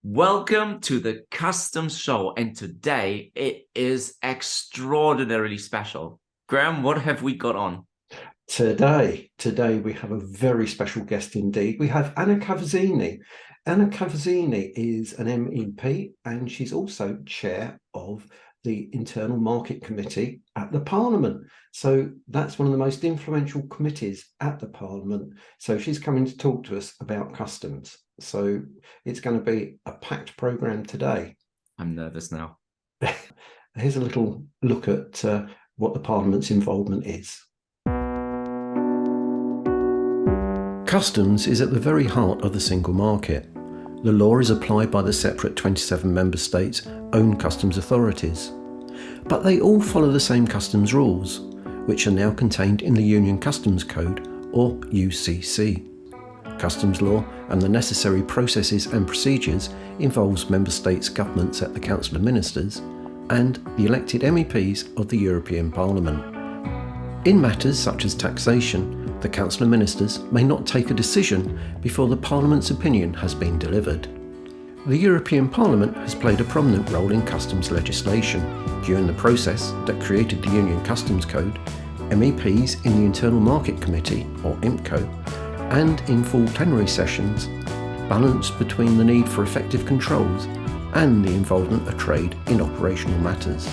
Welcome to the Customs Show, and today it is extraordinarily special. Graham, what have we got on? Today we have a very special guest indeed. We have Anna Cavazzini. Anna Cavazzini is an MEP and she's also chair of the Internal Market Committee at the Parliament. So that's one of the most influential committees at the Parliament. So she's coming to talk to us about customs. So it's going to be a packed programme today. I'm nervous now. Here's a little look at what the Parliament's involvement is. Customs is at the very heart of the single market. The law is applied by the separate 27 member states' own customs authorities. But they all follow the same customs rules, which are now contained in the Union Customs Code, or UCC. Customs law and the necessary processes and procedures involves member states' governments at the Council of Ministers and the elected MEPs of the European Parliament. In matters such as taxation, the Council of Ministers may not take a decision before the Parliament's opinion has been delivered. The European Parliament has played a prominent role in customs legislation. During the process that created the Union Customs Code, MEPs in the Internal Market Committee, or IMCO, and in full plenary sessions, balanced between the need for effective controls and the involvement of trade in operational matters.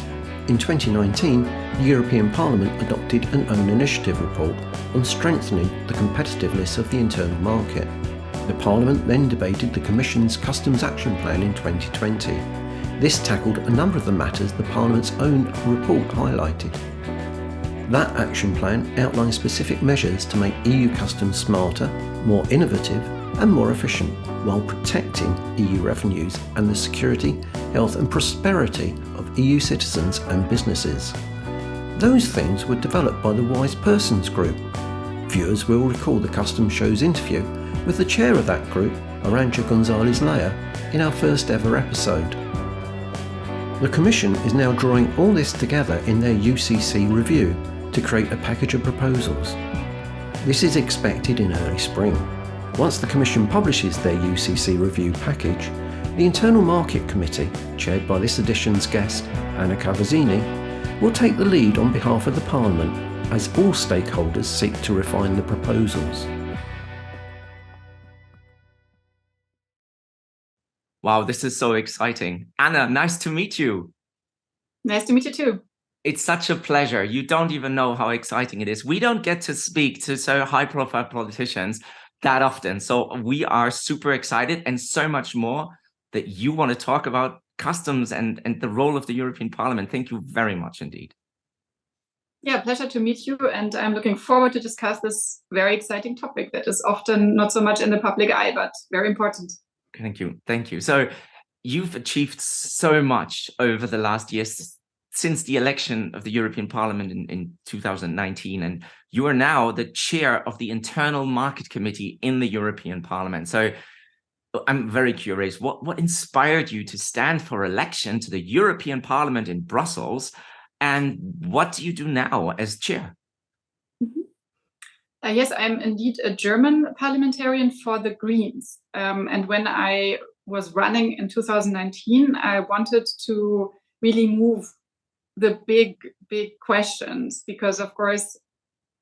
In 2019, the European Parliament adopted an own initiative report on strengthening the competitiveness of the internal market. The Parliament then debated the Commission's Customs Action Plan in 2020. This tackled a number of the matters the Parliament's own report highlighted. That action plan outlines specific measures to make EU customs smarter, more innovative and more efficient, while protecting EU revenues and the security, health and prosperity of EU citizens and businesses. Those things were developed by the Wise Persons Group. Viewers will recall the Customs Show's interview with the chair of that group, Arantxa González-Laya, in our first ever episode. The Commission is now drawing all this together in their UCC review to create a package of proposals. This is expected in early spring. Once the Commission publishes their UCC review package, the Internal Market Committee, chaired by this edition's guest, Anna Cavazzini, will take the lead on behalf of the Parliament as all stakeholders seek to refine the proposals. Wow, this is so exciting. Anna, nice to meet you. Nice to meet you too. It's such a pleasure. You don't even know how exciting it is. We don't get to speak to so high-profile politicians that often. So we are super excited, and so much more that you want to talk about customs and the role of the European Parliament. Thank you very much indeed. Yeah, pleasure to meet you. And I'm looking forward to discuss this very exciting topic that is often not so much in the public eye, but very important. Thank you. Thank you. So you've achieved so much over the last years since the election of the European Parliament in 2019, and you are now the chair of the Internal Market Committee in the European Parliament. So I'm very curious, what inspired you to stand for election to the European Parliament in Brussels, and what do you do now as chair? Yes, I'm indeed a German parliamentarian for the Greens. And when I was running in 2019, I wanted to really move the big questions, because of course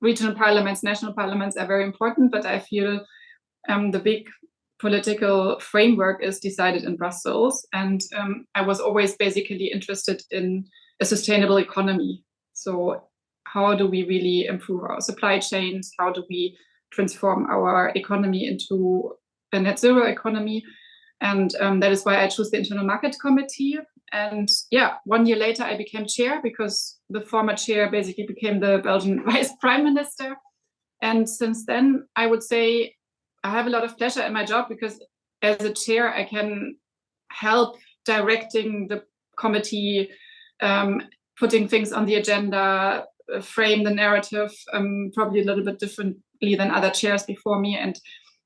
regional parliaments, national parliaments are very important, but I feel the big political framework is decided in Brussels, and I was always basically interested in a sustainable economy. So how do we really improve our supply chains? How do we transform our economy into a net zero economy? And that is why I chose the Internal Market Committee. And yeah, 1 year later, I became chair, because the former chair basically became the Belgian vice prime minister. And since then, I would say I have a lot of pleasure in my job, because as a chair, I can help directing the committee, putting things on the agenda, frame the narrative, probably a little bit differently than other chairs before me. And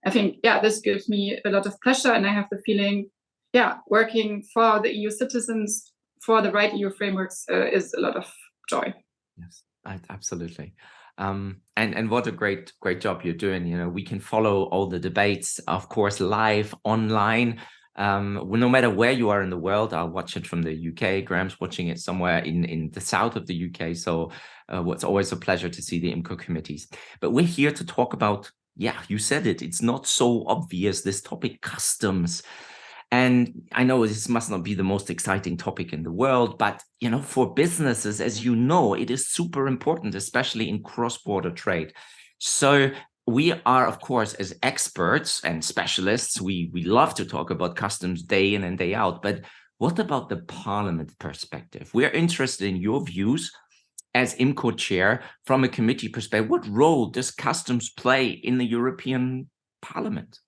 I think, yeah, this gives me a lot of pleasure, and I have the feeling, yeah, working for the EU citizens for the right EU frameworks is a lot of joy. Yes, absolutely. And what a great job you're doing. You know, we can follow all the debates, of course, live online. no matter where you are in the world. I'll watch it from the UK. Graham's watching it somewhere in the south of the UK. So it's always a pleasure to see the IMCO committees. But we're here to talk about, yeah, you said it. It's not so obvious, this topic, customs. And I know this must not be the most exciting topic in the world, but for businesses, as you know, it is super important, especially in cross-border trade. So we are, of course, as experts and specialists, we love to talk about customs day in and day out. But what about the Parliament perspective? We're interested in your views as IMCO chair from a committee perspective. What role does customs play in the European Parliament?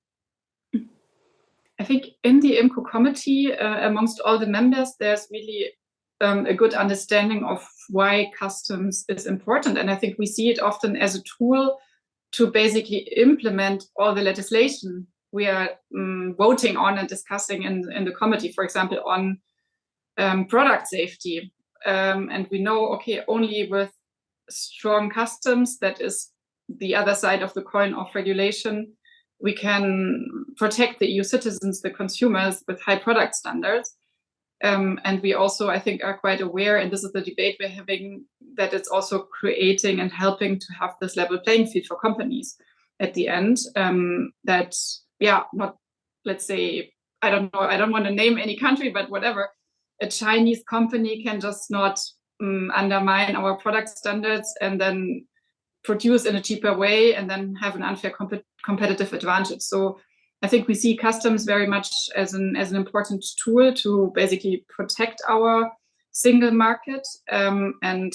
I think in the IMCO committee, amongst all the members, there's really a good understanding of why customs is important. And I think we see it often as a tool to basically implement all the legislation we are voting on and discussing in the committee, for example, on product safety. And we know, okay, only with strong customs, that is the other side of the coin of regulation, we can protect the EU citizens, the consumers, with high product standards. And we also, I think, are quite aware, and this is the debate we're having, that it's also creating and helping to have this level playing field for companies at the end. That, not, let's say, I don't know, I don't want to name any country, but whatever, a Chinese company can just not undermine our product standards and then produce in a cheaper way and then have an unfair competitive advantage. So I think we see customs very much as an important tool to basically protect our single market. And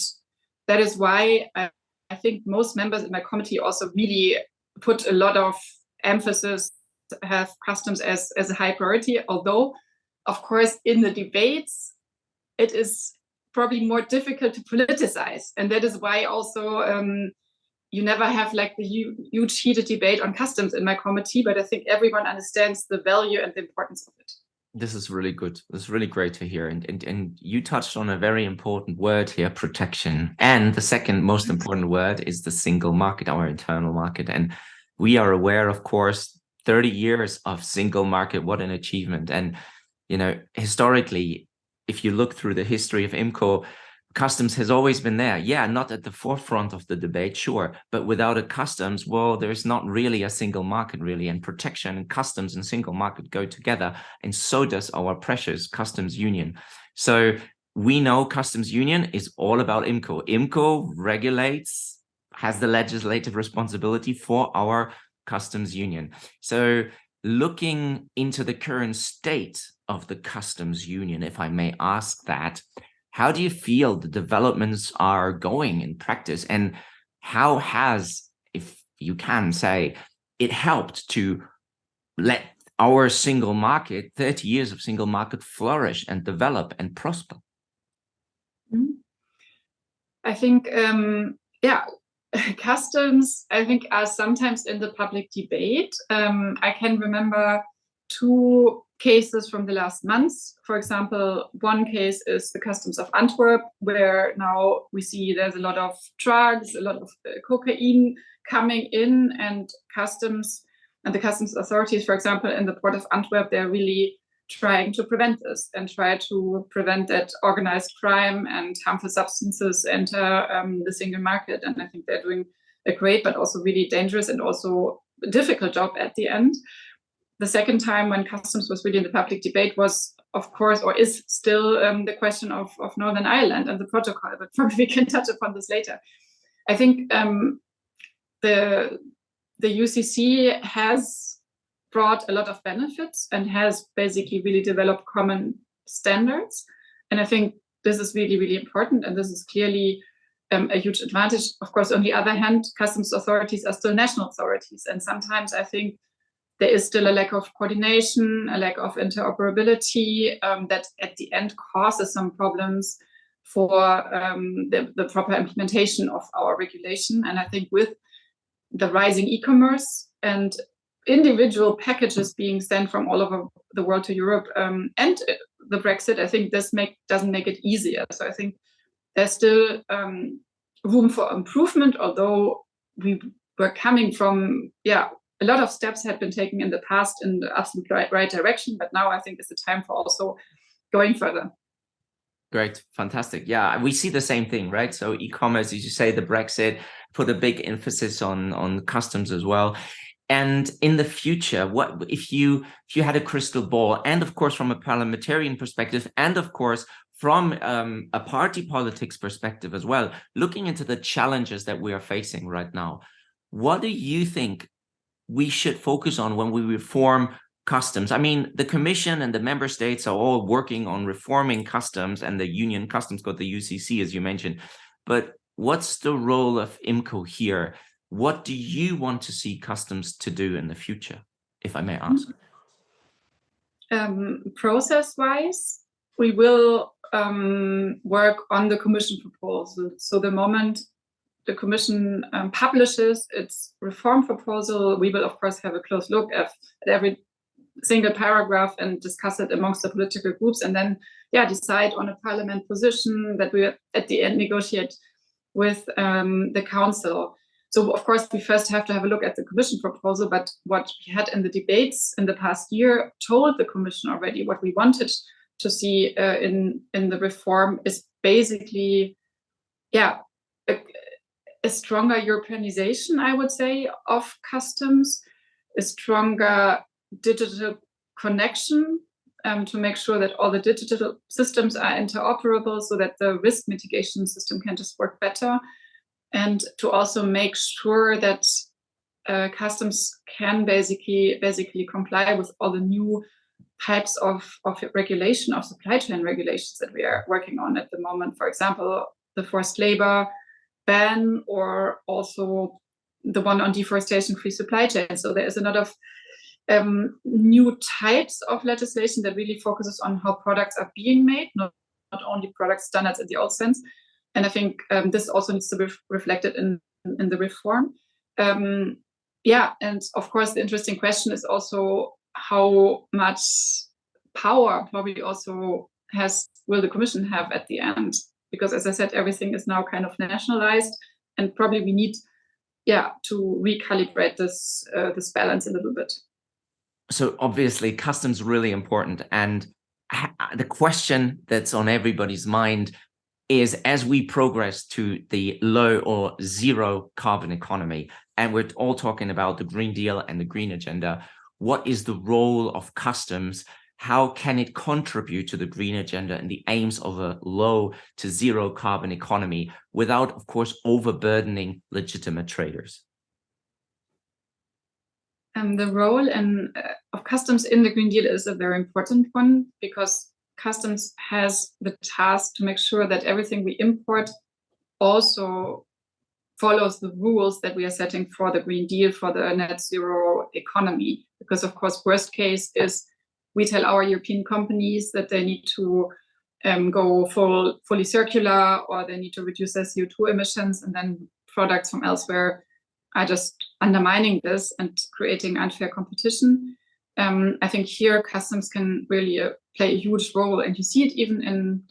that is why I think most members in my committee also really put a lot of emphasis to have customs as a high priority. Although, of course, in the debates, it is probably more difficult to politicize. And that is why also you never have like the huge heated debate on customs in my committee, but I think everyone understands the value and the importance of it. This is really good. This is really great to hear. And you touched on a very important word here, protection. And the second most important word is the single market, our internal market. And we are aware, of course, 30 years of single market, what an achievement. And, historically, if you look through the history of IMCO, customs has always been there. Yeah, not at the forefront of the debate, sure. But without a customs, well, there's not really a single market, really. And protection and customs and single market go together. And so does our precious customs union. So we know customs union is all about IMCO. IMCO regulates, has the legislative responsibility for our customs union. So looking into the current state of the customs union, if I may ask that, how do you feel the developments are going in practice? And how has, if you can say, it helped to let our single market, 30 years of single market, flourish and develop and prosper? I think, customs, I think, are sometimes in the public debate. I can remember two cases from the last months. For example, one case is the customs of Antwerp, where now we see there's a lot of drugs, a lot of cocaine coming in, and the customs authorities, for example, in the port of Antwerp, they're really trying to prevent this and try to prevent that organized crime and harmful substances enter the single market. And I think they're doing a great, but also really dangerous and also difficult job at the end. The second time when customs was really in the public debate was, of course, or is still the question of Northern Ireland and the protocol, but probably we can touch upon this later. I think the UCC has brought a lot of benefits and has basically really developed common standards. And I think this is really, really important. And this is clearly a huge advantage. Of course, on the other hand, customs authorities are still national authorities. And sometimes I think there is still a lack of coordination, a lack of interoperability that at the end causes some problems for the proper implementation of our regulation. And I think with the rising e-commerce and individual packages being sent from all over the world to Europe and the Brexit, I think this doesn't make it easier. So I think there's still room for improvement, although we were coming from, a lot of steps had been taken in the past in the absolute right direction, but now I think it's the time for also going further. Great, fantastic. Yeah, we see the same thing, right? So e-commerce, as you say, the Brexit put a big emphasis on customs as well. And in the future, what if you had a crystal ball, and of course from a parliamentarian perspective, and of course from a party politics perspective as well, looking into the challenges that we are facing right now, what do you think we should focus on when we reform customs? I mean, the Commission and the member states are all working on reforming customs and the Union Customs Code, the UCC, as you mentioned. But what's the role of IMCO here? What do you want to see customs to do in the future, if I may ask? Process-wise, we will work on the Commission proposal. So the moment the Commission publishes its reform proposal, we will, of course, have a close look at every single paragraph and discuss it amongst the political groups, and then decide on a parliament position that we at the end negotiate with the council. So of course we first have to have a look at the Commission proposal, but what we had in the debates in the past year told the Commission already what we wanted to see in the reform is basically a stronger Europeanization, I would say, of customs, a stronger digital connection to make sure that all the digital systems are interoperable so that the risk mitigation system can just work better, and to also make sure that customs can basically comply with all the new types of regulation, of supply chain regulations that we are working on at the moment. For example, the forced labor ban, or also the one on deforestation-free supply chain. So there is a lot of new types of legislation that really focuses on how products are being made, not only product standards in the old sense. And I think this also needs to be reflected in the reform. And of course, the interesting question is also how much power probably also will the Commission have at the end? Because as I said, everything is now kind of nationalized, and probably we need to recalibrate this balance a little bit. So obviously customs really important, and the question that's on everybody's mind is, as we progress to the low or zero carbon economy, and we're all talking about the Green Deal and the Green Agenda, what is the role of customs? How can it contribute to the Green Agenda and the aims of a low to zero carbon economy without, of course, overburdening legitimate traders? The role of customs in the Green Deal is a very important one, because customs has the task to make sure that everything we import also follows the rules that we are setting for the Green Deal, for the net zero economy. Because of course, worst case is we tell our European companies that they need to go fully circular, or they need to reduce their CO2 emissions, and then products from elsewhere are just undermining this and creating unfair competition. I think here customs can really play a huge role, and you see it even in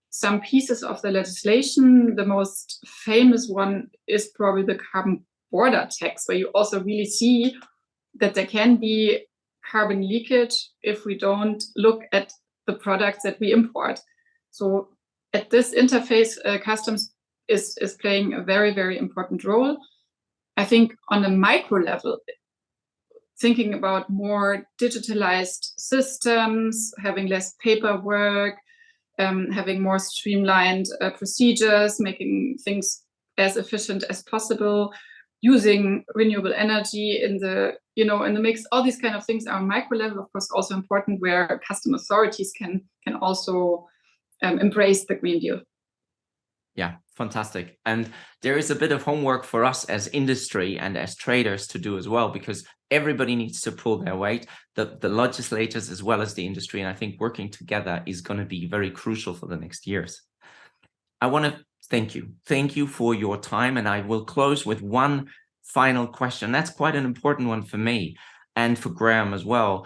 some pieces of the legislation. The most famous one is probably the carbon border tax, where you also really see that there can be carbon leakage if we don't look at the products that we import. So at this interface, customs is playing a very, very important role. I think on a micro level, thinking about more digitalized systems, having less paperwork, having more streamlined procedures, making things as efficient as possible, using renewable energy in the mix. All these kind of things are on micro level, of course, also important, where custom authorities can also embrace the Green Deal. Yeah, fantastic. And there is a bit of homework for us as industry and as traders to do as well, because everybody needs to pull their weight, the legislators as well as the industry. And I think working together is going to be very crucial for the next years. I want to thank you. Thank you for your time. And I will close with one final question. That's quite an important one for me and for Graham as well.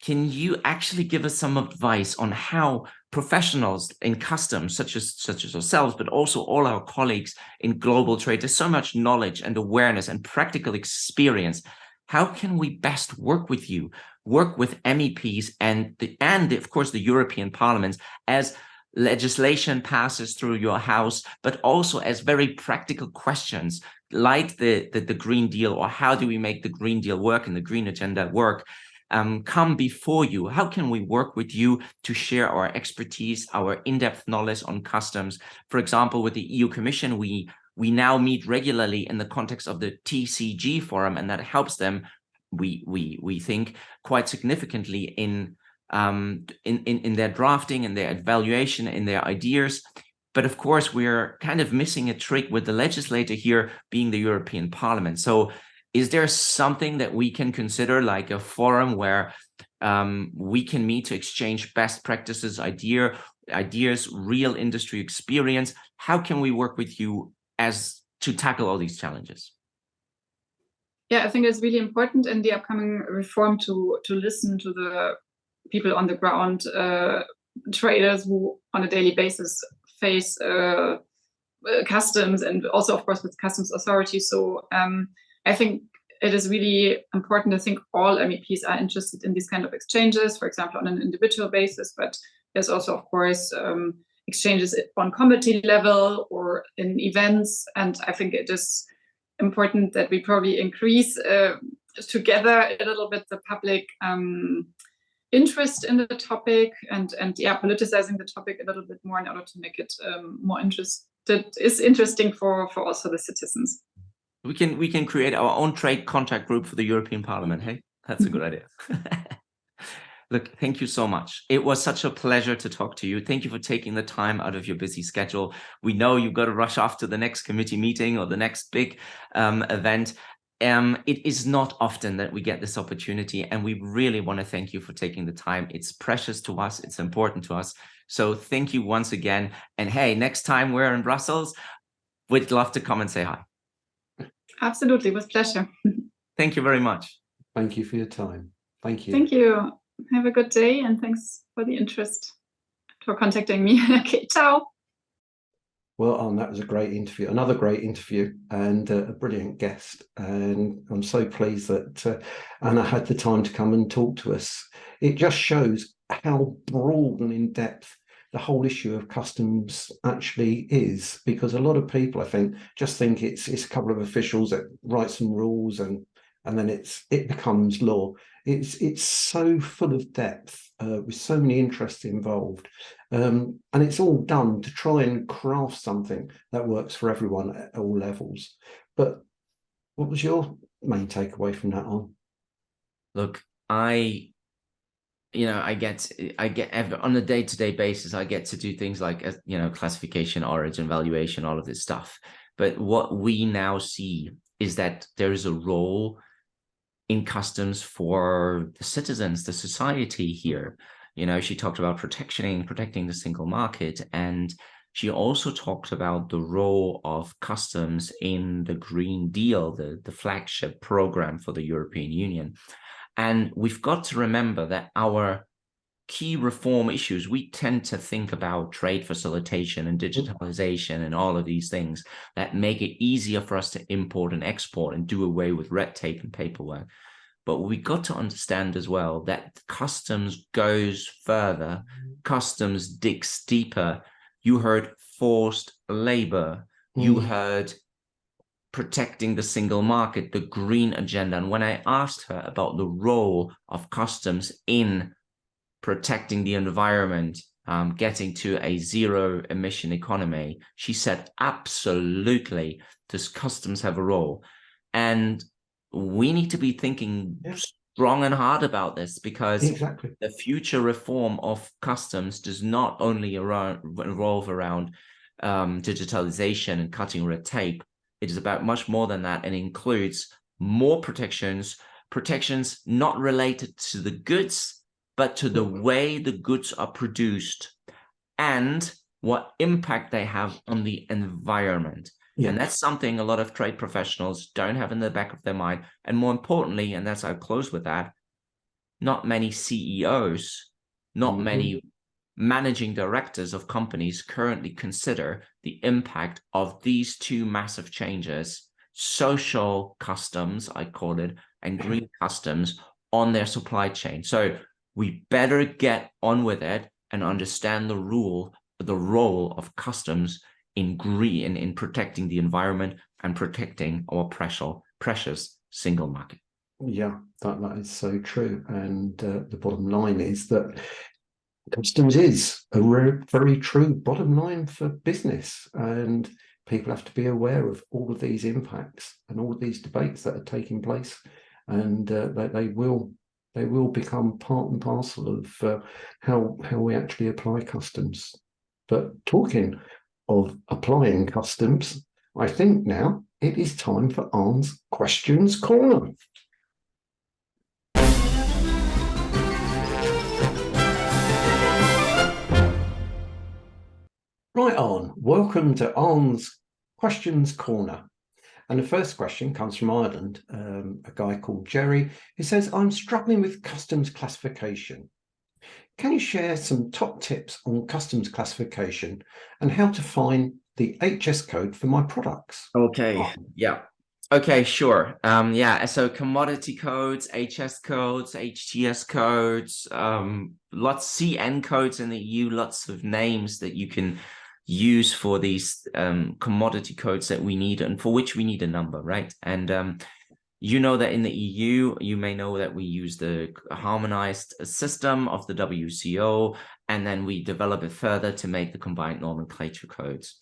Can you actually give us some advice on how professionals in customs, such as ourselves, but also all our colleagues in global trade, there's so much knowledge and awareness and practical experience. how can we best work with you, work with MEPs and of course the European Parliament as legislation passes through your house, but also as very practical questions like the Green Deal, or how do we make the Green Deal work and the Green Agenda work, come before you? How can we work with you to share our expertise, our in-depth knowledge on customs? For example, with the EU Commission, we now meet regularly in the context of the TCG forum, and that helps them, we think, quite significantly in their drafting, in their evaluation, in their ideas. But of course, we're kind of missing a trick with the legislator here being the European Parliament. So is there something that we can consider, like a forum where we can meet to exchange best practices, ideas, real industry experience? How can we work with you as to tackle all these challenges? Yeah, I think it's really important in the upcoming reform to listen to the people on the ground, traders who on a daily basis face customs, and also, of course, with customs authorities. So I think it is really important. I think all MEPs are interested in these kind of exchanges, for example, on an individual basis, but there's also, of course, exchanges on committee level or in events. And I think it is important that we probably increase together a little bit the public interest in the topic, and politicizing the topic a little bit more in order to make it more interesting for also the citizens. We can create our own trade contact group for the European Parliament. Hey, that's a good idea. Look, thank you so much. It was such a pleasure to talk to you. Thank you for taking the time out of your busy schedule. We know you've got to rush off to the next committee meeting or the next big event. It is not often that we get this opportunity, and we really want to thank you for taking the time. It's precious to us. It's important to us. So thank you once again. And hey, next time we're in Brussels, we'd love to come and say hi. Absolutely, with pleasure. Thank you very much. Thank you for your time. Thank you. Thank you. Have a good day, and thanks for the interest, for contacting me. Okay, ciao. Well, Arne, that was a great interview, another great interview, and a brilliant guest. And I'm so pleased that Anna had the time to come and talk to us. It just shows how broad and in-depth the whole issue of customs actually is, because a lot of people, I think, just think it's a couple of officials that write some rules and then it becomes law. It's so full of depth, with so many interests involved, and it's all done to try and craft something that works for everyone at all levels. But what was your main takeaway from that, Arne? Look, I get on a day-to-day basis, I get to do things like, classification, origin, valuation, all of this stuff. But what we now see is that there is a role in customs for the citizens, the society here. She talked about protecting the single market, and she also talked about the role of customs in the Green Deal, the flagship program for the European Union. And we've got to remember that our key reform issues, we tend to think about trade facilitation and digitalization and all of these things that make it easier for us to import and export and do away with red tape and paperwork. But we got to understand as well that customs goes further. Customs digs deeper. You heard forced labor. You heard protecting the single market, the green agenda. And when I asked her about the role of customs in protecting the environment, getting to a zero emission economy, she said, absolutely, does customs have a role? And we need to be thinking strong and hard about this, because the future reform of customs does not only revolve around digitalization and cutting red tape. It is about much more than that, and includes more protections not related to the goods, but to the way the goods are produced and what impact they have on the environment. Yeah. And that's something a lot of trade professionals don't have in the back of their mind. And more importantly, and that's, I'll close with that, not many CEOs, not many managing directors of companies currently consider the impact of these two massive changes social customs, I call it, and green customs on their supply chain. So we better get on with it and understand the role of customs in green, in protecting the environment and protecting our precious single market. Yeah, that is so true. And the bottom line is that customs is a very true bottom line for business, and people have to be aware of all of these impacts and all of these debates that are taking place, and they will become part and parcel of how we actually apply customs. But talking of applying customs, I think now it is time for Arne's Questions Corner. Right, Arne, welcome to Arne's Questions Corner. And the first question comes from Ireland, a guy called Jerry, who says, I'm struggling with customs classification. Can you share some top tips on customs classification and how to find the HS code for my products? Okay, yeah. Okay, sure. Yeah, so commodity codes, HS codes, HTS codes, lots CN codes in the EU, lots of names that you can use for these commodity codes that we need and for which we need a number, right? And you know that in the EU, you may know that we use the harmonized system of the WCO, and then we develop it further to make the combined nomenclature codes.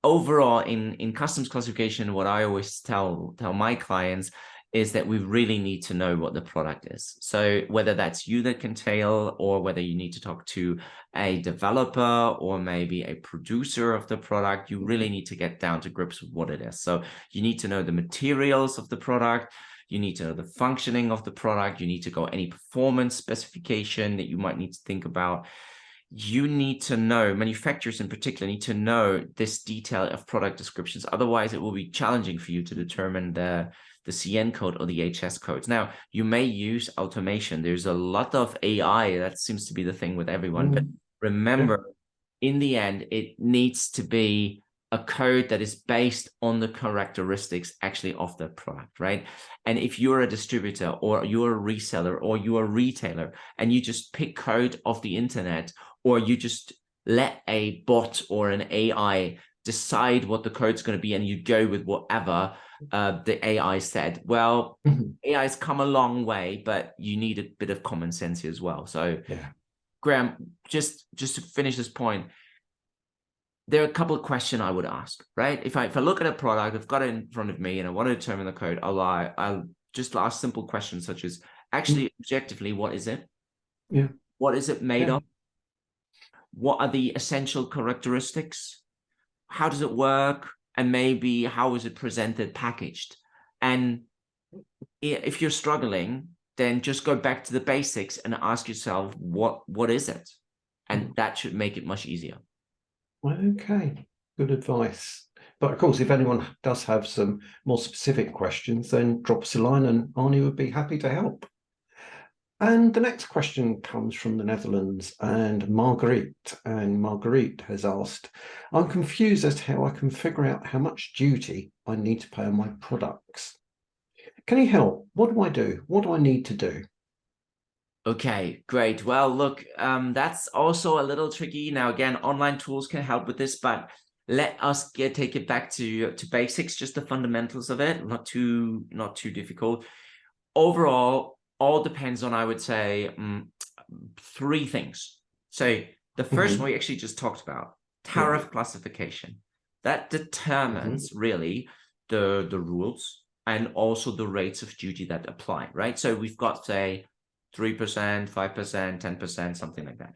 Overall, in customs classification, what I always tell my clients is that we really need to know what the product is. So whether that's you that can tell, or whether you need to talk to a developer or maybe a producer of the product, you really need to get down to grips with what it is. So you need to know the materials of the product. You need to know the functioning of the product. You need to go any performance specification that you might need to think about. You need to know, manufacturers in particular need to know this detail of product descriptions. Otherwise, it will be challenging for you to determine the CN code or the HS codes. Now, you may use automation. There's a lot of AI. That seems to be the thing with everyone. But remember, in the end, it needs to be a code that is based on the characteristics actually of the product, right? And if you're a distributor or you're a reseller or you're a retailer and you just pick code off the internet, or you just let a bot or an AI decide what the code's going to be and you go with whatever the AI said, well, AI's come a long way, but you need a bit of common sense here as well. So Graham, just to finish this point, there are a couple of questions I would ask, right? If I look at a product, I've got it in front of me and I want to determine the code, I'll just ask simple questions such as, actually, objectively, what is it? Yeah. What is it made of? What are the essential characteristics? How does it work? And maybe how is it presented, packaged? And if you're struggling, then just go back to the basics and ask yourself, what is it? And that should make it much easier. Okay, good advice. But of course, if anyone does have some more specific questions, then drop us a line and Arne would be happy to help. And the next question comes from the Netherlands and Marguerite. And Marguerite has asked, I'm confused as to how I can figure out how much duty I need to pay on my products. Can you help? What do I do? What do I need to do? Okay, great. Well, look, that's also a little tricky. Now, again, online tools can help with this, but let us take it back to basics, just the fundamentals of it, not too difficult. Overall, all depends on, I would say, three things. So the first one we actually just talked about, tariff classification. That determines really the rules and also the rates of duty that apply, right? So we've got, say, 3%, 5%, 10%, something like that.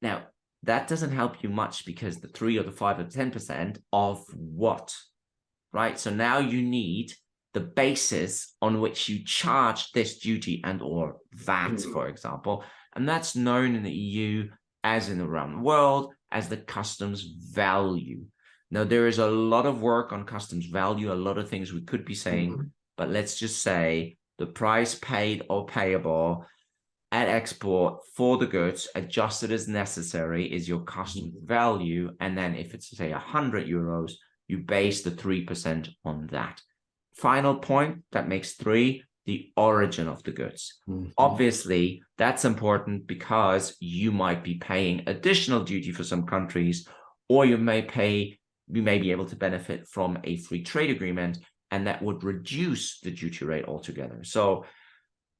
Now, that doesn't help you much because the 3 or the 5 or 10% of what, right? So now you need the basis on which you charge this duty and or VAT, for example, and that's known in the EU as in around the world as the customs value. Now, there is a lot of work on customs value, a lot of things we could be saying, but let's just say the price paid or payable at export for the goods adjusted as necessary is your customs value. And then if it's, say, 100 euros, you base the 3% on that. Final point, that makes 3, the origin of the goods. Obviously, that's important because you might be paying additional duty for some countries, or you may be able to benefit from a free trade agreement, and that would reduce the duty rate altogether. So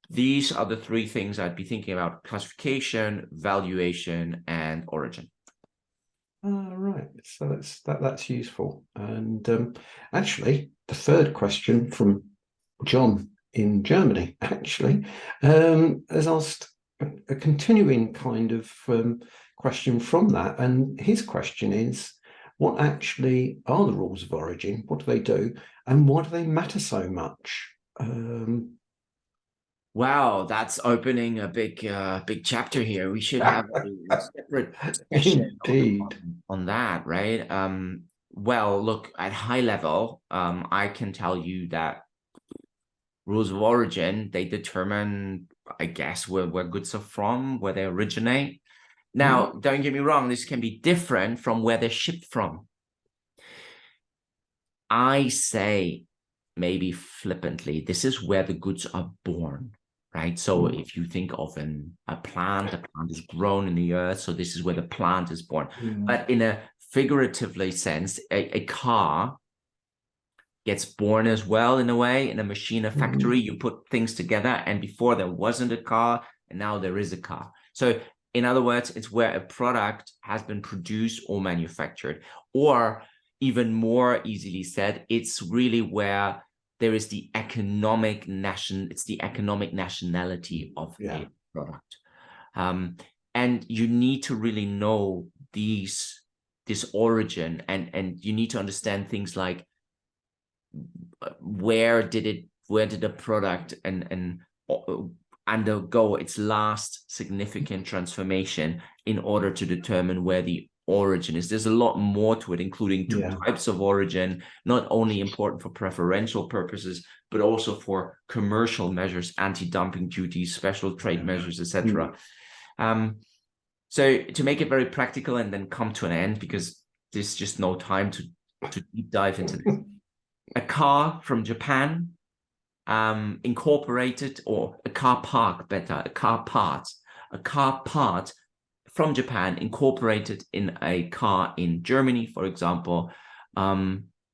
these are the 3 things I'd be thinking about: classification, valuation, and origin. Right, so that's useful. And actually, the third question from John in Germany actually has asked a continuing kind of question from that, and his question is, what actually are the rules of origin? What do they do, and why do they matter so much? Wow, that's opening a big chapter here. We should have a separate session on that, right? Well, look, at high level, I can tell you that rules of origin, they determine, I guess, where goods are from, where they originate. Now, don't get me wrong, this can be different from where they're shipped from. I say, maybe flippantly, this is where the goods are born, right? So if you think of a plant is grown in the earth, so this is where the plant is born. But in a figuratively sense, a car gets born as well, in a way. In a machine, a factory, you put things together, and before there wasn't a car, and now there is a car. So in other words, it's where a product has been produced or manufactured. Or even more easily said, it's really where there is the economic nationality of a product. And you need to really know this origin, and you need to understand things like where did the product and undergo its last significant transformation in order to determine where the origin is. There's a lot more to it, including 2 types of origin, not only important for preferential purposes, but also for commercial measures, anti-dumping duties, special trade measures, etc. So to make it very practical and then come to an end, because there's just no time to deep dive into this. A car from Japan, incorporated, or a car part from Japan incorporated in a car in Germany, for example,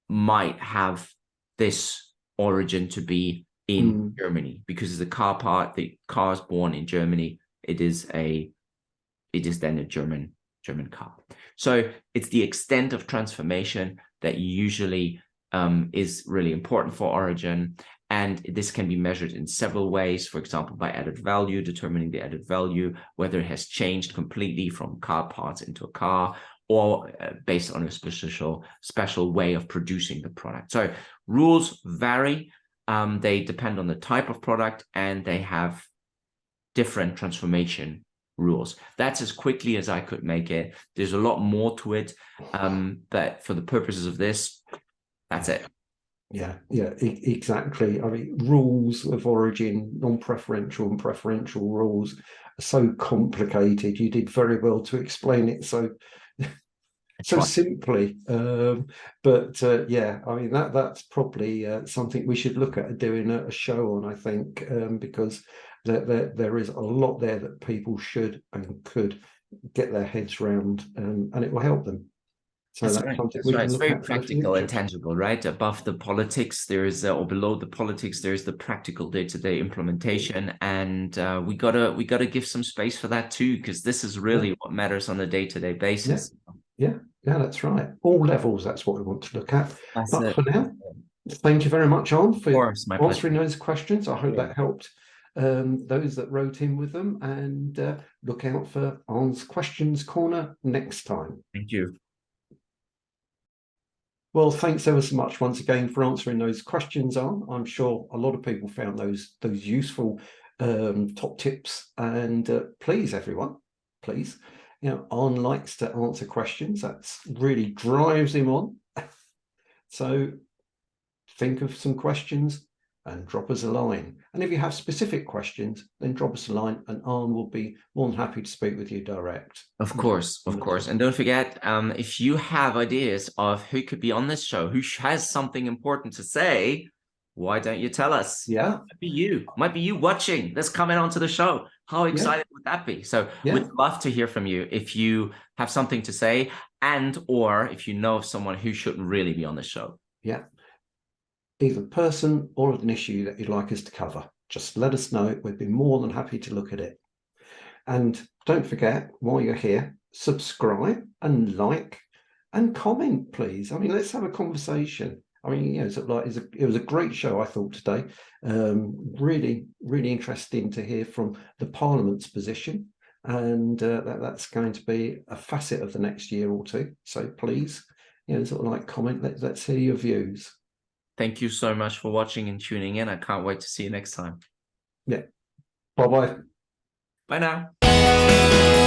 might have this origin to be in Germany, because the car part, the car is born in Germany, it is then a German car. So it's the extent of transformation that usually is really important for origin. And this can be measured in several ways, for example, by added value, determining the added value, whether it has changed completely from car parts into a car, or based on a special way of producing the product. So rules vary. They depend on the type of product, and they have different transformation rules. That's as quickly as I could make it. There's a lot more to it, but for the purposes of this, that's it. Yeah, exactly. I mean, rules of origin, non-preferential and preferential rules are so complicated. You did very well to explain it so simply. But I mean, that's probably something we should look at doing a show on, I think, because there is a lot there that people should and could get their heads around, and it will help them. So that's right. It's very practical and tangible, right? Above the politics, there is, or below the politics, there is the practical day-to-day implementation, and we gotta give some space for that too, because this is really what matters on a day-to-day basis. Yeah, that's right. All levels, that's what we want to look at. But for now, thank you very much, Arne, for answering those questions. I hope that helped those that wrote in with them, and look out for Arne's Questions Corner next time. Thank you. Well, thanks ever so much once again for answering those questions, Arne. I'm sure a lot of people found those useful top tips. And please, everyone, please, Arne likes to answer questions. That really drives him on. So think of some questions, and drop us a line. And if you have specific questions, then drop us a line and Arne will be more than happy to speak with you direct. Of course, of course. And don't forget, if you have ideas of who could be on this show, who has something important to say, why don't you tell us? Yeah. Might be you watching this coming onto the show. How excited would that be? So we'd love to hear from you if you have something to say, and or if you know of someone who shouldn't really be on the show. Yeah. Either person or an issue that you'd like us to cover. Just let us know. We'd be more than happy to look at it. And don't forget, while you're here, subscribe and like and comment, please. I mean, let's have a conversation. I mean, you know, it was a great show, I thought, today. Really, really interesting to hear from the Parliament's position. And that's going to be a facet of the next year or two. So please, you know, sort of like comment. Let's hear your views. Thank you so much for watching and tuning in. I can't wait to see you next time. Yeah. Bye-bye. Bye now.